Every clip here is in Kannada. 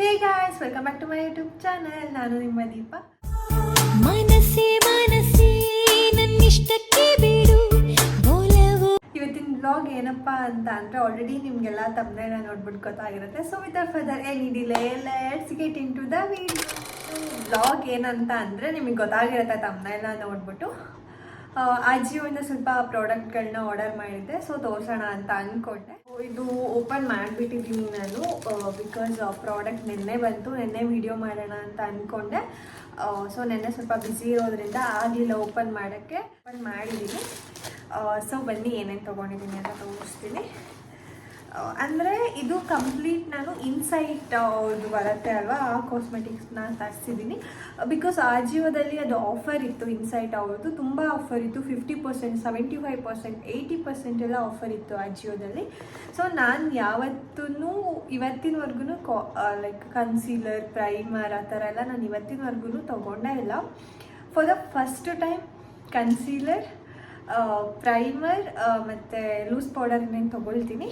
Hey guys, welcome back to my YouTube channel. ನಾನು ನಿಮ್ಮ ದೀಪ. ಇವತ್ತಿನ ಬ್ಲಾಗ್ ಏನಪ್ಪ ಅಂತ ಅಂದರೆ ಆಲ್ರೆಡಿ ನಿಮಗೆಲ್ಲ ತಮ್ಮನೇನ ನೋಡ್ಬಿಟ್ಟು ಗೊತ್ತಾಗಿರುತ್ತೆ. So without further any delay let's get into the video. Blog ಏನಂತ ಅಂದರೆ ನಿಮಗೆ ಗೊತ್ತಾಗಿರುತ್ತೆ ತಮ್ಮನೇನ ನೋಡ್ಬಿಟ್ಟು. ಆಜಿಯೋಯಿಂದ ಸ್ವಲ್ಪ ಪ್ರಾಡಕ್ಟ್ಗಳನ್ನ ಆರ್ಡರ್ ಮಾಡಿದ್ದೆ. ಸೊ ತೋರಿಸೋಣ ಅಂತ ಅಂದ್ಕೊಂಡೆ. ಇದು ಓಪನ್ ಮಾಡಿಬಿಟ್ಟಿದ್ದೀನಿ ನಾನು, ಬಿಕಾಸ್ ಪ್ರಾಡಕ್ಟ್ ನಿನ್ನೆ ಬಂತು. ನಿನ್ನೆ ವಿಡಿಯೋ ಮಾಡೋಣ ಅಂತ ಅಂದ್ಕೊಂಡೆ. ಸೊ ನಿನ್ನೆ ಸ್ವಲ್ಪ ಬ್ಯುಸಿ ಇರೋದ್ರಿಂದ ಆಗಲಿಲ್ಲ ಓಪನ್ ಮಾಡೋಕ್ಕೆ. ಓಪನ್ ಮಾಡಿದ್ದೀನಿ. ಸೊ ಬನ್ನಿ ಏನೇನು ತೊಗೊಂಡಿದ್ದೀನಿ ಅಂತ ತೋರಿಸ್ತೀನಿ. ಅಂದರೆ ಇದು ಕಂಪ್ಲೀಟ್ ನಾನು ಇನ್ಸೈಟ್ ಅವ್ರದ್ದು ಬರುತ್ತೆ ಅಲ್ವಾ, ಆ ಕಾಸ್ಮೆಟಿಕ್ಸ್ನ ತರಿಸಿದ್ದೀನಿ. ಬಿಕಾಸ್ ಆಜಿಯೋದಲ್ಲಿ ಅದು ಆಫರ್ ಇತ್ತು. ಇನ್ಸೈಟ್ ಅವ್ರದ್ದು ತುಂಬ ಆಫರ್ ಇತ್ತು. 50%, 75%, 80% ಎಲ್ಲ ಆಫರ್ ಇತ್ತು ಆಜಿಯೋದಲ್ಲಿ. ಸೊ ನಾನು ಇವತ್ತಿನವರೆಗೂ ಲೈಕ್ ಕನ್ಸೀಲರ್, ಪ್ರೈಮರ್ ಆ ಥರ ಎಲ್ಲ ನಾನು ಇವತ್ತಿನವರೆಗೂ ತೊಗೊಂಡೇ ಇಲ್ಲ. For the first time concealer, primer ಮತ್ತು ಲೂಸ್ ಪೌಡರ್ ಇನ್ನೇನು ತೊಗೊಳ್ತೀನಿ.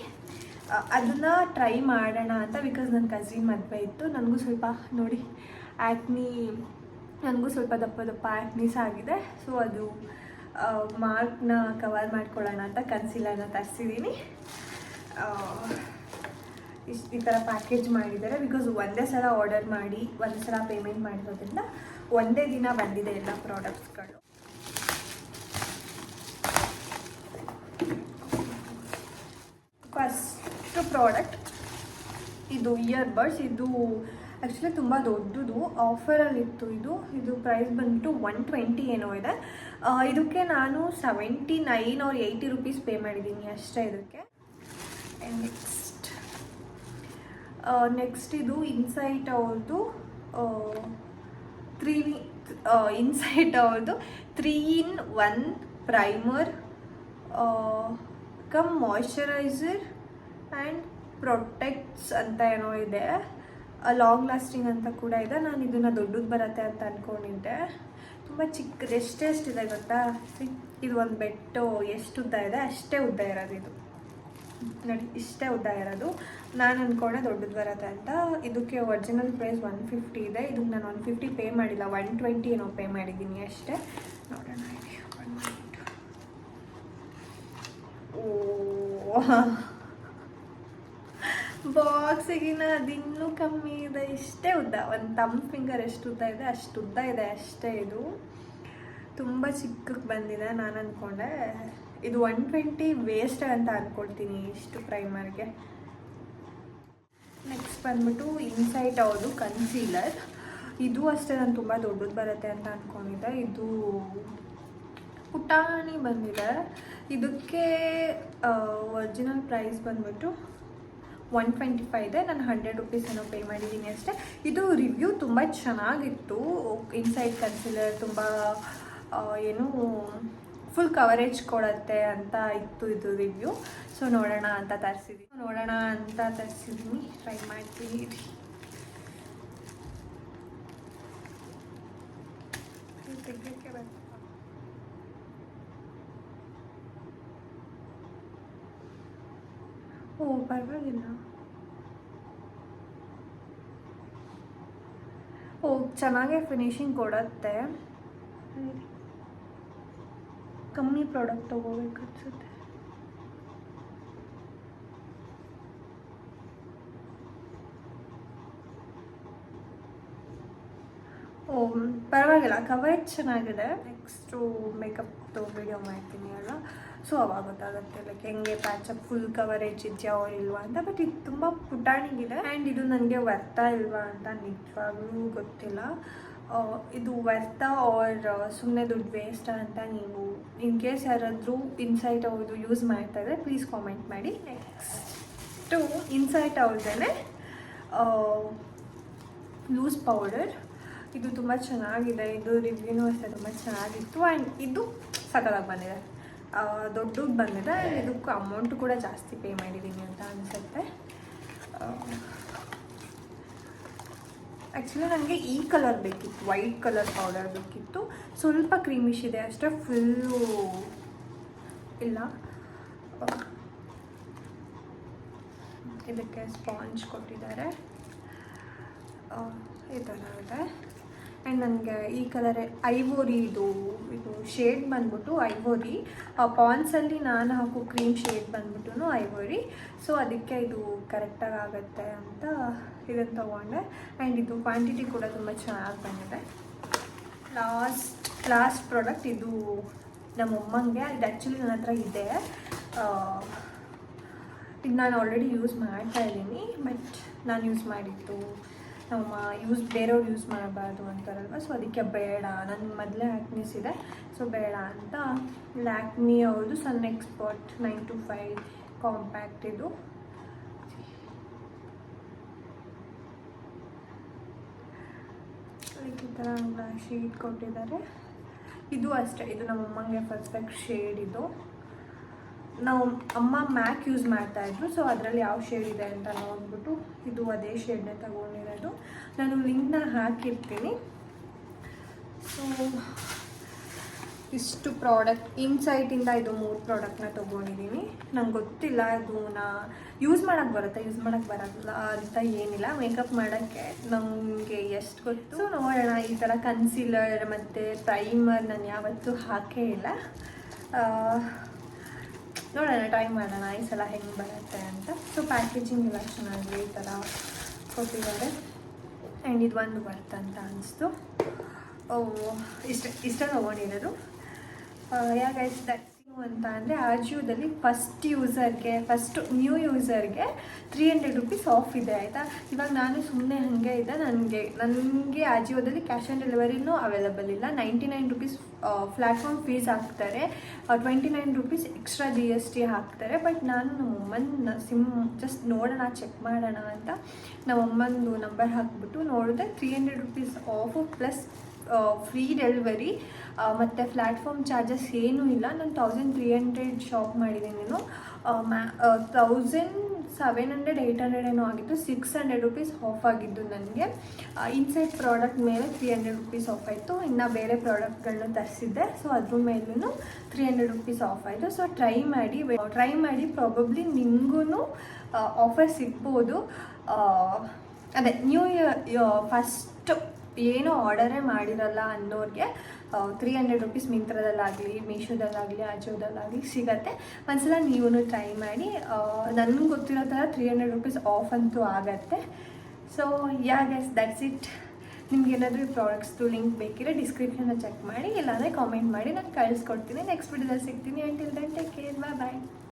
ಅದನ್ನು ಟ್ರೈ ಮಾಡೋಣ ಅಂತ. ಬಿಕಾಸ್ ನನ್ನ ಕಸಿನ್ ಮದುವೆ ಇತ್ತು. ನನಗೂ ಸ್ವಲ್ಪ ನೋಡಿ ನನಗೂ ಸ್ವಲ್ಪ ದಪ್ಪ ಆ್ಯಕ್ನೀಸ್ ಆಗಿದೆ. ಸೊ ಅದು ಮಾರ್ಕ್ನ ಕವರ್ ಮಾಡ್ಕೊಳ್ಳೋಣ ಅಂತ ಕನ್ಸೀಲರ್ನ ತರಿಸಿದ್ದೀನಿ. ಈ ಥರ ಪ್ಯಾಕೇಜ್ ಮಾಡಿದ್ದಾರೆ. ಬಿಕಾಸ್ ಒಂದೇ ಸಲ ಆರ್ಡರ್ ಮಾಡಿ ಒಂದೇ ಸಲ ಪೇಮೆಂಟ್ ಮಾಡಿರೋದ್ರಿಂದ ಒಂದೇ ದಿನ ಬಂದಿದೆ ಎಲ್ಲ ಪ್ರಾಡಕ್ಟ್ಸ್ಗಳು. ಫಸ್ಟ್ ಪ್ರಾಡಕ್ಟ್ ಇದು ಇಯರ್ಬಡ್ಸ್. ಇದು ಆ್ಯಕ್ಚುಲಿ ತುಂಬ ದೊಡ್ಡದು, ಆಫರಲ್ಲಿತ್ತು. ಇದು ಪ್ರೈಸ್ ಬಂದುಬಿಟ್ಟು 120 ಏನೋ ಇದೆ. ಇದಕ್ಕೆ ನಾನು 79 or 80 ರೂಪೀಸ್ ಪೇ ಮಾಡಿದ್ದೀನಿ ಅಷ್ಟೇ ಇದಕ್ಕೆ. ನೆಕ್ಸ್ಟ್ ಇದು ಇನ್ಸೈಟ್ ಅವ್ರದ್ದು 3-in-1 primer come moisturiser and protects ಅಂತ ಏನೋ ಇದೆ. ಲಾಂಗ್ ಲಾಸ್ಟಿಂಗ್ ಅಂತ ಕೂಡ ಇದೆ. ನಾನು ಇದನ್ನು ದೊಡ್ಡದು ಬರುತ್ತೆ ಅಂತ ಅಂದ್ಕೊಂಡಿದ್ದೆ. ತುಂಬ ಚಿಕ್ಕದು. ಎಷ್ಟೆಷ್ಟಿದೆ ಗೊತ್ತಾ? ಇದು ಒಂದು ಬೆಟ್ಟು ಎಷ್ಟು ಉದ್ದ ಇದೆ ಅಷ್ಟೇ ಉದ್ದ ಇರೋದು. ಇದು ನೋಡಿ, ಇಷ್ಟೇ ಉದ್ದ ಇರೋದು. ನಾನು ಅಂದ್ಕೊಂಡೆ ದೊಡ್ಡದು ಬರುತ್ತೆ ಅಂತ. ಇದಕ್ಕೆ ಒರಿಜಿನಲ್ ಪ್ರೈಸ್ 150 ಇದೆ. ಇದಕ್ಕೆ ನಾನು 150 ಪೇ ಮಾಡಿಲ್ಲ, 120 ಏನೋ ಪೇ ಮಾಡಿದ್ದೀನಿ ಅಷ್ಟೇ. ನೋಡೋಣ. ಬಾಕ್ಸಿಗಿನ ಅದಿನ್ನೂ ಕಮ್ಮಿ ಇದೆ. ಇಷ್ಟೇ ಉದ್ದ, ಒಂದು ತಮ್ಮ ಫಿಂಗರ್ ಎಷ್ಟು ಉದ್ದ ಇದೆ ಅಷ್ಟು ಉದ್ದ ಇದೆ ಅಷ್ಟೇ. ಇದು ತುಂಬ ಚಿಕ್ಕಕ್ಕೆ ಬಂದಿದೆ. ನಾನು ಅಂದ್ಕೊಂಡೆ ಇದು 120 ವೇಸ್ಟ್ ಅಂತ ಅಂದ್ಕೊಳ್ತೀನಿ ಇಷ್ಟು ಪ್ರೈಮರ್ಗೆ. ನೆಕ್ಸ್ಟ್ ಬಂದ್ಬಿಟ್ಟು ಇನ್ಸೈಟ್ ಅವ್ರದ್ದು ಕನ್ಸೀಲರ್. ಇದು ಅಷ್ಟೇ ನಾನು ತುಂಬ ದೊಡ್ಡದು ಬರುತ್ತೆ ಅಂತ ಅಂದ್ಕೊಂಡಿದ್ದೆ. ಇದು ಪುಟಾಣಿ ಬಂದಿದೆ. ಇದಕ್ಕೆ ಒರಿಜಿನಲ್ ಪ್ರೈಸ್ ಬಂದ್ಬಿಟ್ಟು 125 ಇದೆ. ನಾನು 100 ರೂಪೀಸ್ ಏನೋ ಪೇ ಮಾಡಿದ್ದೀನಿ ಅಷ್ಟೇ. ಇದು ರಿವ್ಯೂ ತುಂಬ ಚೆನ್ನಾಗಿತ್ತು. ಇನ್ಸೈಡ್ ಕನ್ಸೀಲರ್ ತುಂಬ ಫುಲ್ ಕವರೇಜ್ ಕೊಡುತ್ತೆ ಅಂತ ಇತ್ತು ಇದು ರಿವ್ಯೂ. ಸೊ ನೋಡೋಣ ಅಂತ ತರಿಸಿದ್ದೀನಿ. ಟ್ರೈ ಮಾಡ್ತೀನಿ. ತೆಗಿಯೋಕ್ಕೆ ಬರ್ತದೆ. ಓ ಪರವಾಗಿಲ್ಲ. ಓ ಚೆನ್ನಾಗೇ ಫಿನಿಶಿಂಗ್ ಕೊಡುತ್ತೆ. ಕಮ್ಮಿ ಪ್ರಾಡಕ್ಟ್ ತೊಗೋಬೇಕು ಅನ್ಸುತ್ತೆ. ಓ ಪರವಾಗಿಲ್ಲ, ಕವರೇಜ್ ಚೆನ್ನಾಗಿದೆ. ನೆಕ್ಸ್ಟು ಮೇಕಪ್ದು ವಿಡಿಯೋ ಮಾಡ್ತೀನಿ ಅಲ್ಲ, ಸೊ ಅವಾಗ ಗೊತ್ತಾಗುತ್ತೆ ಲೈಕ್ ಹೆಂಗೆ ಪ್ಯಾಚಪ್ ಫುಲ್ ಕವರೇಜ್ ಇದೆಯಾ ಅವ್ರು ಇಲ್ವಾ ಅಂತ. ಬಟ್ ಇದು ತುಂಬ ಪುಟಾಣಿಗಿದೆ. ಆ್ಯಂಡ್ ಇದು ನನಗೆ ವರ್ತಾ ಇಲ್ವಾ ಅಂತ ನಿಜವಾಗ್ಲೂ ಗೊತ್ತಿಲ್ಲ. ಇದು ವರ್ತಾ ಆರ್ ಸುಮ್ಮನೆ ದುಡ್ಡು ವೇಸ್ಟ್ ಅಂತ ನೀವು ಇನ್ ಕೇಸ್ ಯಾರಾದರೂ ಇನ್ಸೈಟ್ ಅವ್ರದ್ದು ಯೂಸ್ ಮಾಡ್ತಾಯಿದ್ರೆ ಪ್ಲೀಸ್ ಕಾಮೆಂಟ್ ಮಾಡಿ. ನೆಕ್ಸ್ಟು ಇನ್ಸೈಟ್ ಅವ್ರದ್ದೇ ಲೂಸ್ ಪೌಡರ್. ಇದು ತುಂಬ ಚೆನ್ನಾಗಿದೆ. ಇದು ರಿವ್ಯೂನೂ ಅಷ್ಟೇ ತುಂಬ ಚೆನ್ನಾಗಿತ್ತು. ಆ್ಯಂಡ್ ಇದು ಸಕಲಾಗಿ ಬಂದಿದೆ, ದೊಡ್ಡದು ಬಂದಿದೆ. ಇದಕ್ಕೂ ಅಮೌಂಟು ಕೂಡ ಜಾಸ್ತಿ ಪೇ ಮಾಡಿದ್ದೀನಿ ಅಂತ ಅನಿಸುತ್ತೆ. ಆ್ಯಕ್ಚುಲಿ ನನಗೆ ಈ ಕಲರ್ ಬೇಕಿತ್ತು, ವೈಟ್ ಕಲರ್ ಪೌಡರ್ ಬೇಕಿತ್ತು. ಸ್ವಲ್ಪ ಕ್ರೀಮಿಶ್ ಇದೆ ಅಷ್ಟೇ, ಫುಲ್ಲು ಇಲ್ಲ. ಇದಕ್ಕೆ ಸ್ಪಾಂಜ್ ಕೊಟ್ಟಿದ್ದಾರೆ. ಚೆನ್ನಾಗಿದೆ. ಆ್ಯಂಡ್ ನನಗೆ ಈ ಕಲರೇ ಐವೋರಿ, ಇದು ಶೇಡ್ ಬಂದ್ಬಿಟ್ಟು ಐವೋರಿ. ಪಾನ್ಸಲ್ಲಿ ನಾನು ಹಾಕೋ ಕ್ರೀಮ್ ಶೇಡ್ ಬಂದ್ಬಿಟ್ಟು ಐವೋರಿ. ಸೊ ಅದಕ್ಕೆ ಇದು ಕರೆಕ್ಟಾಗಿ ಆಗುತ್ತೆ ಅಂತ ಇದನ್ನು ತೊಗೊಂಡೆ. ಆ್ಯಂಡ್ ಇದು ಕ್ವಾಂಟಿಟಿ ಕೂಡ ತುಂಬ ಚೆನ್ನಾಗಿ ಬಂದಿದೆ. ಲಾಸ್ಟ್ ಪ್ರಾಡಕ್ಟ್ ಇದು ನಮ್ಮಮ್ಮಂಗೆ. ಇದು ಆ್ಯಕ್ಚುಲಿ ನನ್ನ ಹತ್ರ ಇದೆ. ಇದು ನಾನು ಆಲ್ರೆಡಿ ಯೂಸ್ ಮಾಡ್ತಾ ಇದ್ದೀನಿ. ಬಟ್ ನಾನು ಯೂಸ್ ಮಾಡಿದ್ದು ನಮ್ಮ ಬೇರೆಯವ್ರು ಯೂಸ್ ಮಾಡಬಾರ್ದು ಅಂತಾರಲ್ವ. ಸೊ ಅದಕ್ಕೆ ಬೇಡ, ನನಗೆ ಮೊದಲೇ ಆ್ಯಕ್ನೀಸ್ ಇದೆ, ಸೊ ಬೇಡ ಅಂತ ಲ್ಯಾಕ್ಮಿ ಅವ್ರದ್ದು ಸನ್ ಎಕ್ಸ್ಪರ್ಟ್ 925 ಕಾಂಪ್ಯಾಕ್ಟ್. ಇದು ಈ ಥರ ಶೀಟ್ ಕೊಟ್ಟಿದ್ದಾರೆ. ಇದು ಅಷ್ಟೇ, ಇದು ನಮ್ಮಮ್ಮಂಗೆ ಪರ್ಫೆಕ್ಟ್ ಶೇಡ್. ಇದು ನಾವು ಅಮ್ಮ ಮ್ಯಾಕ್ ಯೂಸ್ ಮಾಡ್ತಾಯಿದ್ರು, ಸೊ ಅದರಲ್ಲಿ ಯಾವ ಶೇಡ್ ಇದೆ ಅಂತ ನೋಡ್ಬಿಟ್ಟು ಇದು ಅದೇ ಶೇಡ್ನೇ ತಗೊಂಡಿರೋದು. ನಾನು ಲಿಂಕ್ನ ಹಾಕಿರ್ತೀನಿ. ಸೊ ಇಷ್ಟು ಪ್ರಾಡಕ್ಟ್ ಇನ್ಸೈಟಿಂದ ಇದು 3 ಪ್ರಾಡಕ್ಟ್ನ ತೊಗೊಂಡಿದ್ದೀನಿ. ನಂಗೆ ಗೊತ್ತಿಲ್ಲ ಇದನ್ನ ಯೂಸ್ ಮಾಡೋಕ್ಕೆ ಬರುತ್ತೆ, ಯೂಸ್ ಮಾಡೋಕ್ಕೆ ಬರಲ್ಲ ಅಂತ ಏನಿಲ್ಲ. ಮೇಕಪ್ ಮಾಡೋಕ್ಕೆ ನಮಗೆ ಎಷ್ಟು ಗೊತ್ತು. ಸೊ ನೋಡೋಣ. ಈ ಥರ ಕನ್ಸೀಲರ್ ಮತ್ತು ಪ್ರೈಮರ್ ನಾನು ಯಾವತ್ತೂ ಹಾಕೇ ಇಲ್ಲ. ನೋಡೋಣ, ಟ್ರೈ ಮಾಡೋಣ ಈ ಸಲ ಹೆಂಗೆ ಬರುತ್ತೆ ಅಂತ. ಸೊ ಪ್ಯಾಕೇಜಿಂಗ್ ಎಲ್ಲ ಚೆನ್ನಾಗಿ ಈ ಥರ ಕೊಟ್ಟಿದ್ದಾರೆ. ಆ್ಯಂಡ್ ಇದು ಒಂದು ಬರ್ತಂತ ಅನಿಸ್ತು. ಇಷ್ಟ ತೊಗೊಂಡಿರೋದು. ಯಾಕೆ ಅಂತ ಅಂದರೆ ಆಜಿಯೋದಲ್ಲಿ ಫಸ್ಟ್ ನ್ಯೂ ಯೂಸರ್ಗೆ 300 ರುಪೀಸ್ ಆಫ್ ಇದೆ, ಆಯಿತಾ. ಇವಾಗ ನಾನು ಸುಮ್ಮನೆ ಹಾಗೆ ಇದೆ, ನನಗೆ ಆಜಿಯೋದಲ್ಲಿ ಕ್ಯಾಶ್ ಆನ್ ಡೆಲಿವರಿನೂ ಅವೈಲಬಲ್ ಇಲ್ಲ. 99 ರುಪೀಸ್ ಪ್ಲ್ಯಾಟ್ಫಾರ್ಮ್ ಫೀಸ್ ಹಾಕ್ತಾರೆ, 29 ರುಪೀಸ್ ಎಕ್ಸ್ಟ್ರಾ GST ಹಾಕ್ತಾರೆ. ಬಟ್ ನಾನು ನಮ್ಮಮ್ಮನ ಜಸ್ಟ್ ನೋಡೋಣ, ಚೆಕ್ ಮಾಡೋಣ ಅಂತ ನಮ್ಮಮ್ಮಂದು ನಂಬರ್ ಹಾಕ್ಬಿಟ್ಟು ನೋಡಿದೆ. 300 rupees off plus free delivery ಮತ್ತು ಪ್ಲ್ಯಾಟ್ಫಾರ್ಮ್ ಚಾರ್ಜಸ್ ಏನೂ ಇಲ್ಲ. ನಾನು 1300 ಶಾಪ್ ಮಾಡಿದ್ದೀನಿ. ನಾನು 1700 800 ಏನೋ ಆಗಿತ್ತು. 600 ರುಪೀಸ್ ಆಫ್ ಆಗಿದ್ದು ನನಗೆ. ಇನ್ಸೈಡ್ ಪ್ರಾಡಕ್ಟ್ ಮೇಲೆ 300 ರುಪೀಸ್ ಆಫ್ ಆಯಿತು. ಇನ್ನು ಬೇರೆ ಪ್ರಾಡಕ್ಟ್ಗಳನ್ನ ತರಿಸಿದ್ದೆ, ಸೊ ಅದ್ರ ಮೇಲೂ 300 ರುಪೀಸ್ ಆಫ್ ಆಯಿತು. ಸೊ ಟ್ರೈ ಮಾಡಿ ಪ್ರಾಬಬ್ಲಿ ನಿಮಗೂ ಆಫರ್ ಸಿಗ್ಬೋದು. ಅದೇ ನ್ಯೂ ಇಯರ್ ಫಸ್ಟ್ ಏನೋ ಆರ್ಡರೇ ಮಾಡಿರಲ್ಲ ಅನ್ನೋರಿಗೆ 300 ರುಪೀಸ್ ಮಿಂತ್ರದಲ್ಲಾಗಲಿ, ಮೀಶೋದಲ್ಲಾಗಲಿ, ಆಜಿಯೋದಲ್ಲಾಗಲಿ ಸಿಗತ್ತೆ. ಒಂದ್ಸಲ ನೀವು ಟ್ರೈ ಮಾಡಿ. ನನಗೆ ಗೊತ್ತಿರೋ ಥರ 300 ರುಪೀಸ್ ಆಫ್ ಅಂತೂ ಆಗತ್ತೆ. So guys, that's it. ನಿಮ್ಗೇನಾದರೂ ಈ ಪ್ರಾಡಕ್ಟ್ಸ್ದು ಲಿಂಕ್ ಬೇಕಿದ್ರೆ ಡಿಸ್ಕ್ರಿಪ್ಷನ್ನ ಚೆಕ್ ಮಾಡಿ, ಇಲ್ಲಾಂದರೆ ಕಾಮೆಂಟ್ ಮಾಡಿ, ನಾನು ಕಳಿಸ್ಕೊಡ್ತೀನಿ. ನೆಕ್ಸ್ಟ್ ವಿಡಿಯೋದಲ್ಲಿ ಸಿಗ್ತೀನಿ. ಅಂಟಿಲ್ ದೆನ್ ಟೇಕ್ ಕೇರ್, ಬಾಯ್.